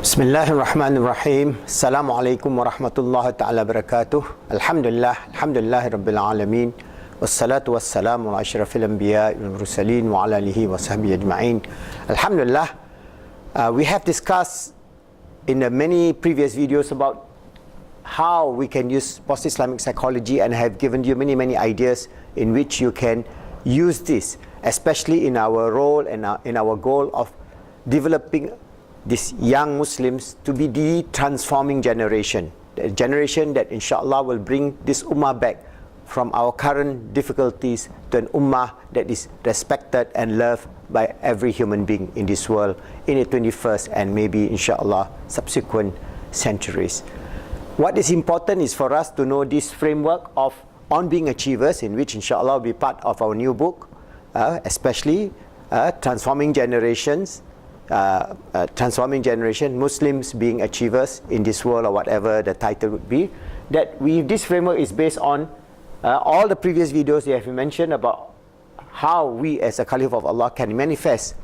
Bismillahirrahmanirrahim. Assalamualaikum warahmatullahi ta'ala wabarakatuh. Alhamdulillah Rabbil Alamin. Wassalatu wassalamu ala asyrafil anbiya wal mursalin wa ala alihi wa sahbihi ajma'in. Alhamdulillah, we have discussed in the many previous videos about how we can use positive Islamic psychology, and have given you many ideas in which you can use this, especially in our role and in our goal of developing these young Muslims to be the transforming generation, the generation that inshallah will bring this ummah back from our current difficulties to an ummah that is respected and loved by every human being in this world in the 21st and maybe inshallah subsequent centuries. What is important is for us to know this framework of on being achievers, in which inshallah will be part of our new book, especially transforming generations, Muslims being achievers in this world, or whatever the title would be. This framework is based on all the previous videos that have been mentioned about how we as a Caliph of Allah can manifest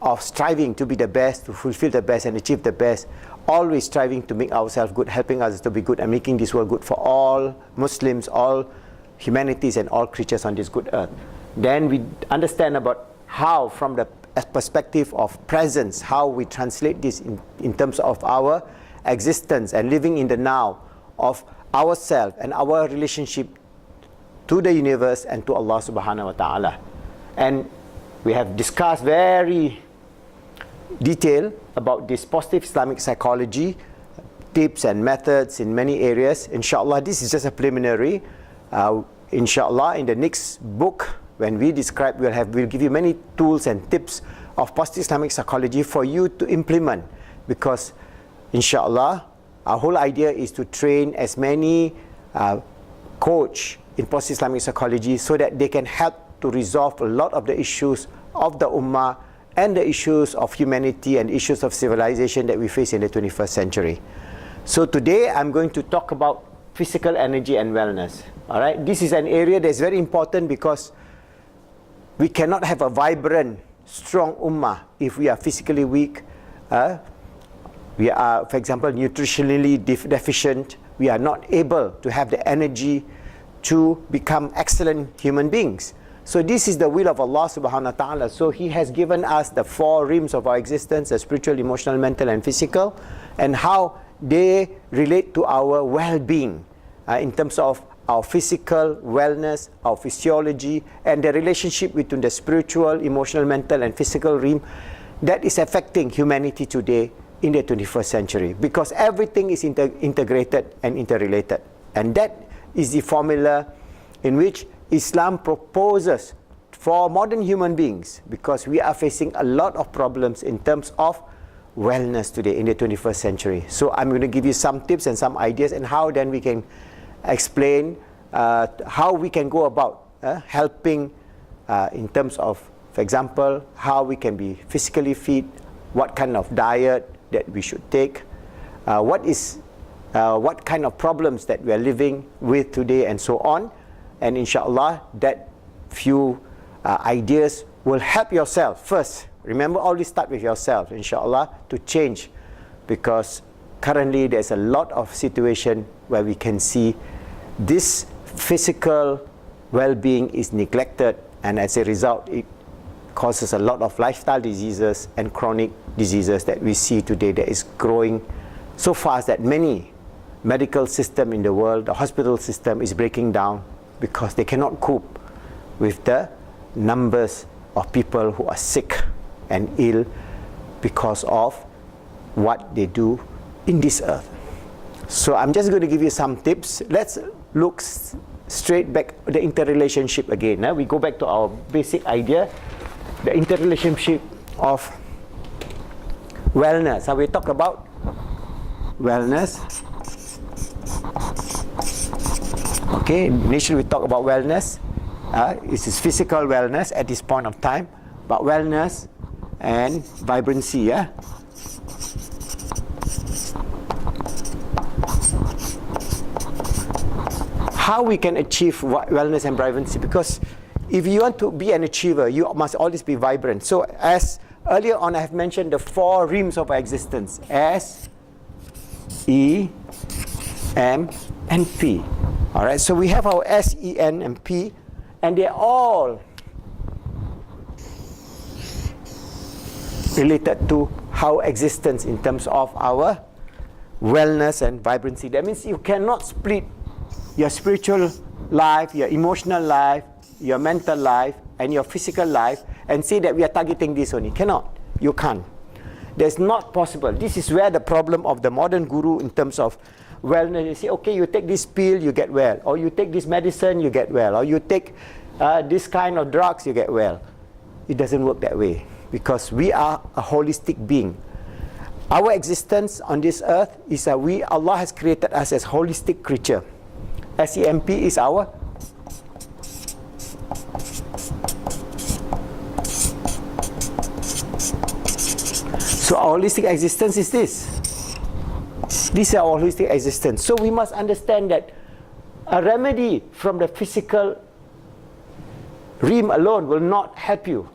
of striving to be the best, to fulfill the best and achieve the best, always striving to make ourselves good, helping others to be good, and making this world good for all Muslims, all humanities and all creatures on this good earth. Then we understand about how, from the perspective of presence, how we translate this in terms of our existence and living in the now of ourselves and our relationship to the universe and to Allah subhanahu wa ta'ala. And we have discussed very detail about this positive Islamic psychology, tips and methods in many areas. Inshallah, this is just a preliminary. Inshallah, in the next book, when we describe, we'll give you many tools and tips of positive Islamic psychology for you to implement, because inshallah our whole idea is to train as many coach in positive Islamic psychology so that they can help to resolve a lot of the issues of the ummah and the issues of humanity and issues of civilization that we face in the 21st century. So today I'm going to talk about physical energy and wellness. All right, this is an area that's very important, because we cannot have a vibrant, strong ummah if we are physically weak. We are, for example, nutritionally deficient. We are not able to have the energy to become excellent human beings. So this is the will of Allah subhanahu wa ta'ala. So He has given us the four realms of our existence, the spiritual, emotional, mental and physical, and how they relate to our well-being in terms of our physical wellness, our physiology, and the relationship between the spiritual, emotional, mental and physical realm that is affecting humanity today in the 21st century, because everything is integrated and interrelated. And that is the formula in which Islam proposes for modern human beings, because we are facing a lot of problems in terms of wellness today in the 21st century. So I'm going to give you some tips and some ideas, and how then we can explain how we can go about helping in terms of, for example, how we can be physically fit, what kind of diet that we should take, what kind of problems that we are living with today, and so on. And inshallah, that few ideas will help yourself first. Remember, always start with yourself, inshallah, to change, because currently there's a lot of situation where we can see this physical well-being is neglected, and as a result it causes a lot of lifestyle diseases and chronic diseases that we see today, that is growing so fast that many medical system in the world, the hospital system, is breaking down because they cannot cope with the numbers of people who are sick and ill because of what they do in this earth. So I'm just going to give you some tips. Let's look straight back at the interrelationship again. We go back to our basic idea, the interrelationship of wellness. So we talk about wellness. Okay, initially we talk about wellness. This is physical wellness at this point of time, but wellness and vibrancy. How we can achieve wellness and vibrancy, because if you want to be an achiever, you must always be vibrant. So as earlier on I have mentioned the 4 realms of existence: S, E, M, and P. Alright, so we have our S, E, N, and P, and they're all related to how existence in terms of our wellness and vibrancy. That means you cannot split your spiritual life, your emotional life, your mental life, and your physical life and say that we are targeting this only. Cannot. You can't. That's not possible. This is where the problem of the modern guru in terms of wellness. They say, okay, you take this pill, you get well. Or you take this medicine, you get well. Or you take this kind of drugs, you get well. It doesn't work that way. Because we are a holistic being. Our existence on this earth is Allah has created us as holistic creature. SEMP is our so our holistic existence is this. This is our holistic existence. So we must understand that a remedy from the physical realm alone will not help you.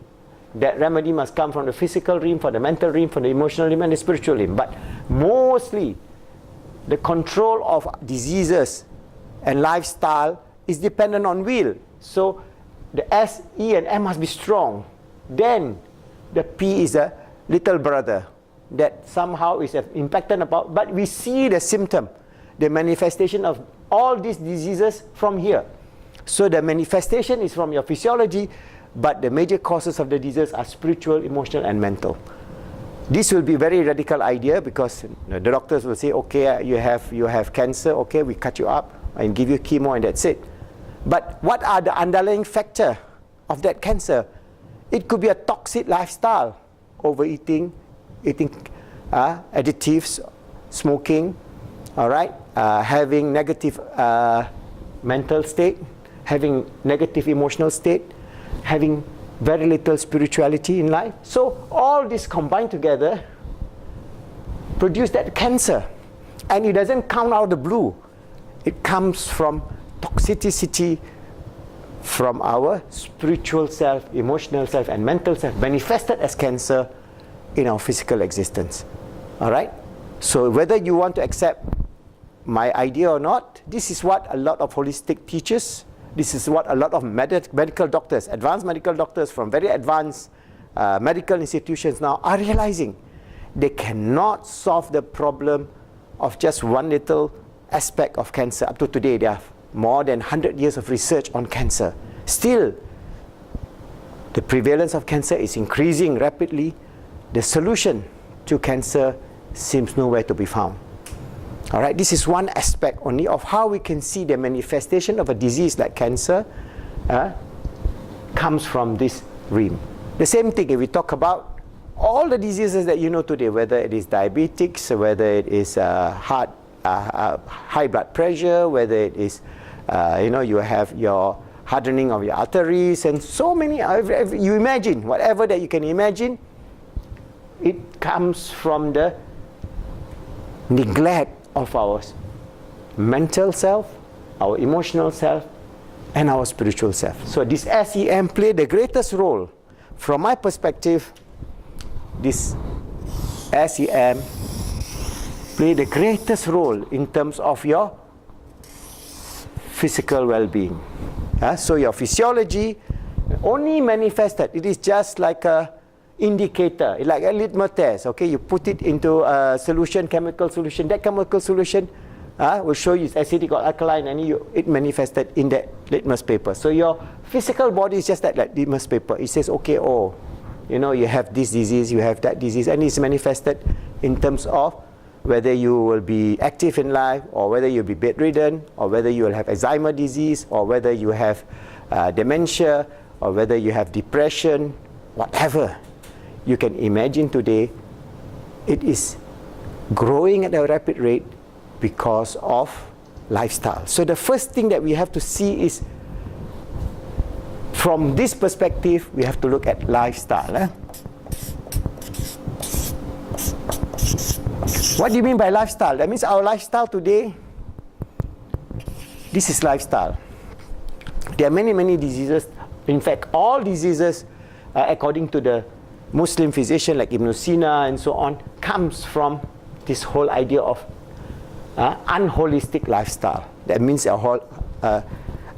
That remedy must come from the physical realm, from the mental realm, from the emotional realm, and the spiritual realm. But mostly, the control of diseases and lifestyle is dependent on will. So the S, E, and M must be strong. Then the P is a little brother that somehow is impacted about. But we see the symptom, the manifestation of all these diseases from here. So the manifestation is from your physiology, but the major causes of the disease are spiritual, emotional, and mental. This will be very radical idea because the doctors will say, okay, you have cancer, okay, we cut you up and give you chemo and that's it. But what are the underlying factor of that cancer? It could be a toxic lifestyle, overeating, eating additives, smoking, all right, having negative mental state, having negative emotional state, having very little spirituality in life. So all this combined together produce that cancer. And it doesn't come out of the blue. It comes from toxicity from our spiritual self, emotional self, and mental self, manifested as cancer in our physical existence. Alright? So whether you want to accept my idea or not, this is what a lot of holistic teachers, this is what a lot of medical doctors, advanced medical doctors from very advanced medical institutions now are realizing. They cannot solve the problem of just one little aspect of cancer. Up to today, there are more than 100 years of research on cancer. Still, the prevalence of cancer is increasing rapidly. The solution to cancer seems nowhere to be found. All right, this is one aspect only of how we can see the manifestation of a disease like cancer comes from this realm. The same thing if we talk about all the diseases that you know today, whether it is diabetics, whether it is high blood pressure, whether it is you have your hardening of your arteries, and so many. You imagine whatever that you can imagine, it comes from the neglect of our mental self, our emotional self, and our spiritual self. So this SEM play the greatest role. From my perspective, this SEM play the greatest role in terms of your physical well-being. So your physiology only manifested. It is just like a indicator, like a litmus test. Okay, you put it into a solution, chemical solution. That chemical solution will show you it's acidic or alkaline, and it manifested in that litmus paper. So your physical body is just like that litmus paper. It says, okay, you have this disease, you have that disease, and it's manifested in terms of whether you will be active in life, or whether you'll be bedridden, or whether you will have Alzheimer's disease, or whether you have dementia, or whether you have depression, whatever. You can imagine today, it is growing at a rapid rate because of lifestyle. So the first thing that we have to see is, from this perspective, we have to look at lifestyle. What do you mean by lifestyle? That means our lifestyle today, this is lifestyle. There are many, many diseases. In fact, all diseases, according to the Muslim physician like Ibn Sina and so on comes from this whole idea of unholistic lifestyle. That means a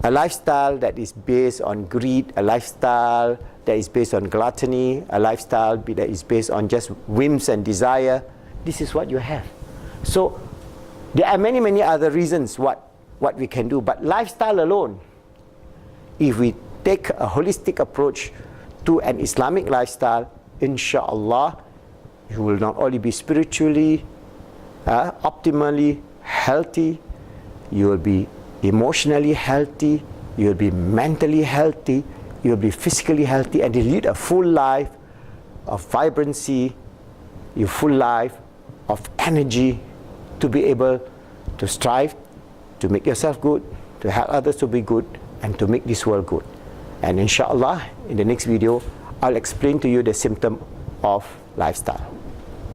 lifestyle that is based on greed, a lifestyle that is based on gluttony, a lifestyle that is based on just whims and desire. This is what you have. So there are many, many other reasons what we can do, but lifestyle alone, if we take a holistic approach to an Islamic lifestyle, inshallah, you will not only be spiritually, optimally healthy, you will be emotionally healthy, you will be mentally healthy, you will be physically healthy, and you lead a full life of vibrancy, your full life of energy to be able to strive, to make yourself good, to help others to be good, and to make this world good. And inshallah, in the next video, I'll explain to you the symptom of lifestyle.